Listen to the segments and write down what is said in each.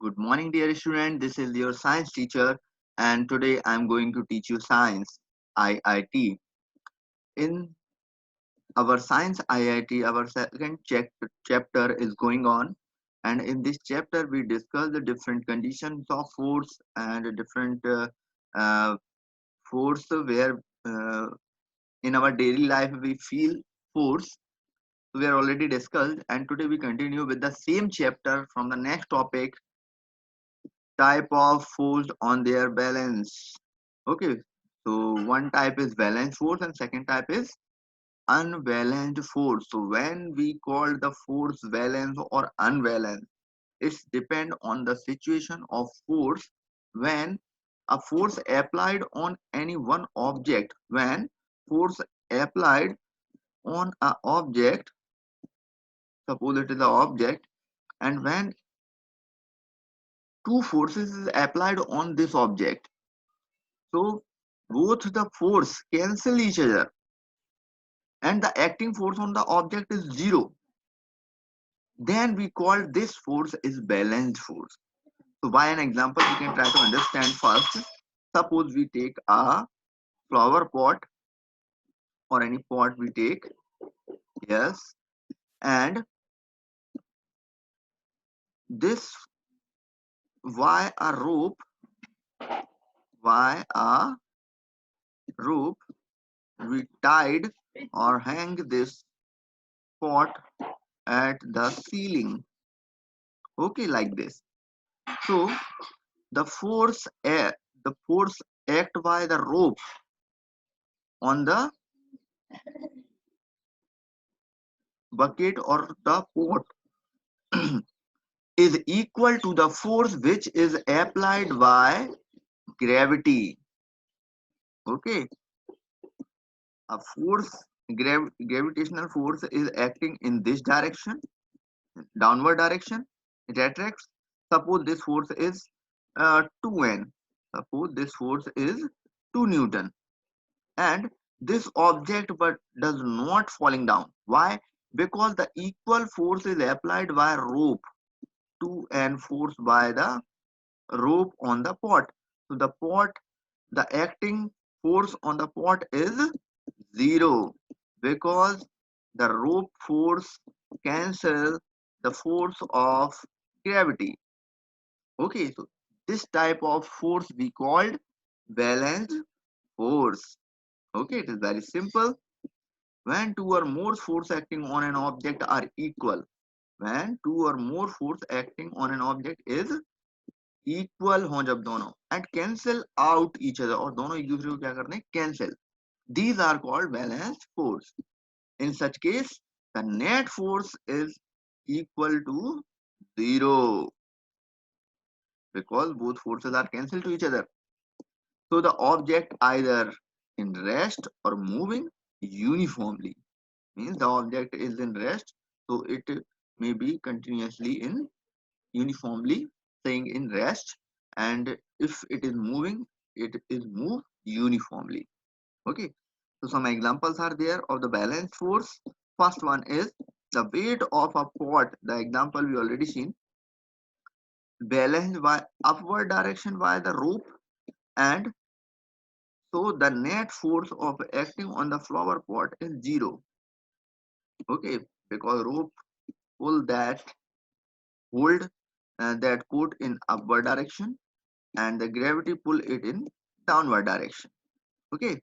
Good morning, dear student. This is your science teacher, and today I'm going to teach you science IIT. In our science IIT, our second chapter is going on, and in this chapter, we discuss the different conditions of force and different uh, force where uh, in our daily life we feel force. We are already discussed, and today we continue with the same chapter from the next topic type of force on their balance. Okay, so one type is balanced force and second type is unbalanced force. So when we call the force balance or unbalanced, it's depend on the situation of force. When a force applied on any one object, when force applied on a object, suppose it is an object, and when two forces is applied on this object, so both the force cancel each other and the acting force on the object is zero. Then we call this force is balanced force. So by an example, we can try to understand first. Suppose we take a flower pot or any pot we take, yes, and this why a rope, why a rope we tied or hang this pot at the ceiling. Okay, like this. So the force the force act by the rope on the bucket or the pot is equal to the force which is applied by gravity. Okay, a force gravitational force is acting in this direction, downward direction. It attracts. Suppose this force is 2n. Suppose this force is 2 Newton, and this object but does not falling down. Why? Because the equal force is applied by rope to and force by the rope on the pot. So the pot, the acting force on the pot is zero because the rope force cancel the force of gravity. Okay, so this type of force we called balanced force. Okay, it is very simple. When two or more force acting on an object are equal, when two or more force acting on an object is equal हो जब दोनों and cancel out each other और दोनों एक दूसरे को क्या करते हैं cancel, these are called balanced force. In such case the net force is equal to zero because both forces are cancelled to each other. So the object either in rest or moving uniformly, means the object is in rest, so it may be continuously in uniformly staying in rest, and if it is moving it is moved uniformly. Okay, so some examples are there of the balance force. First one is the weight of a pot, the example we already seen, balanced by upward direction by the rope, and so the net force of acting on the flower pot is zero. Okay, because rope pull that hold that pot in upward direction and the gravity pull it in downward direction. Okay,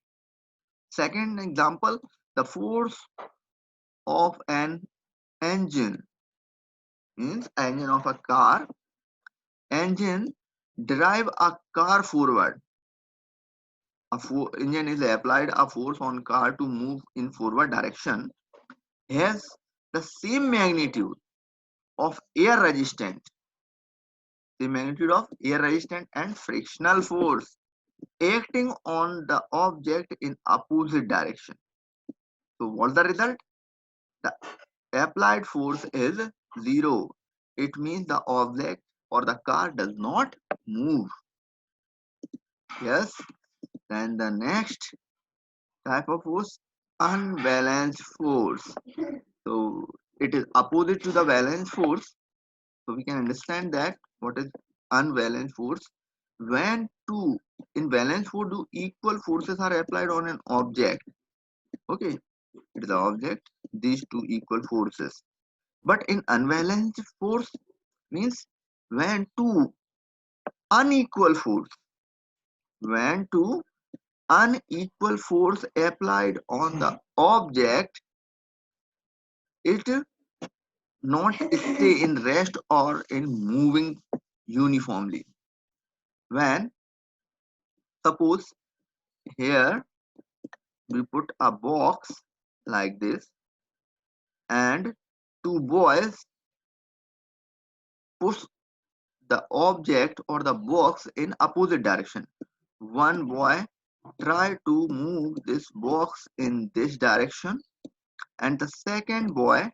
second example, the force of an engine, means engine of a car, engine drive a car forward. Engine is applied a force on car to move in forward direction, has the same magnitude of air resistant, the magnitude of air resistant and frictional force acting on the object in opposite direction. So what's the result? The applied force is zero. It means the object or the car does not move. Yes. Then the next type of force, unbalanced force. So it is opposite to the balanced force. So we can understand that what is unbalanced force. When two in balanced force, two equal forces are applied on an object. Okay, it is the object. These two equal forces. But in unbalanced force means when two unequal force, when two unequal force applied on the object, it not stay in rest or in moving uniformly. When suppose here we put a box like this and two boys push the object or the box in opposite direction. One boy try to move this box in this direction and the second boy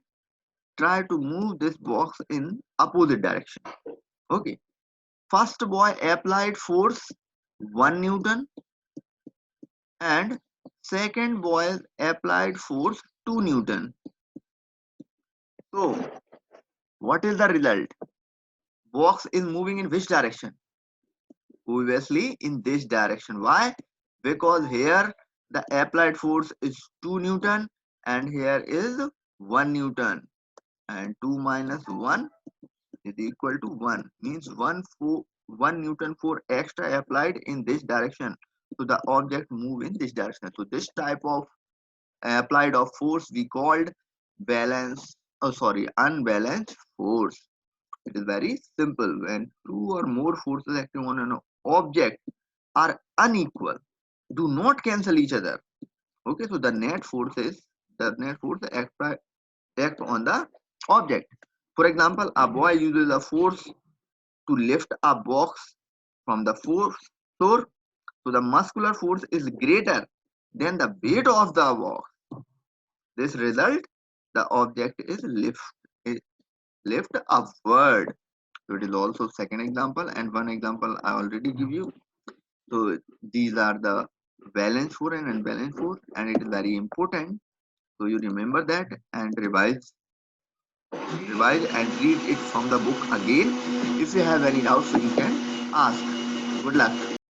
try to move this box in opposite direction. Okay, first boy applied force 1 Newton and second boy applied force 2 Newton. So what is the result? Box is moving in which direction? Obviously in this direction. Why? Because here the applied force is 2 Newton and here is 1 Newton, and 2 minus 1 is equal to 1, means 1 Newton for extra applied in this direction. So the object move in this direction. So this type of applied of force we called unbalanced force. It is very simple. When two or more forces acting on an object are unequal, do not cancel each other. Okay, so the net force act on the object. For example, a boy uses a force to lift a box from the floor, so the muscular force is greater than the weight of the box. This result, the object is lift upward. So it is also second example, and one example I already give you. So these are the balance force and unbalanced force, and it is very important. So you remember that and revise and read it from the book again. If you have any doubts, you can ask. Good luck.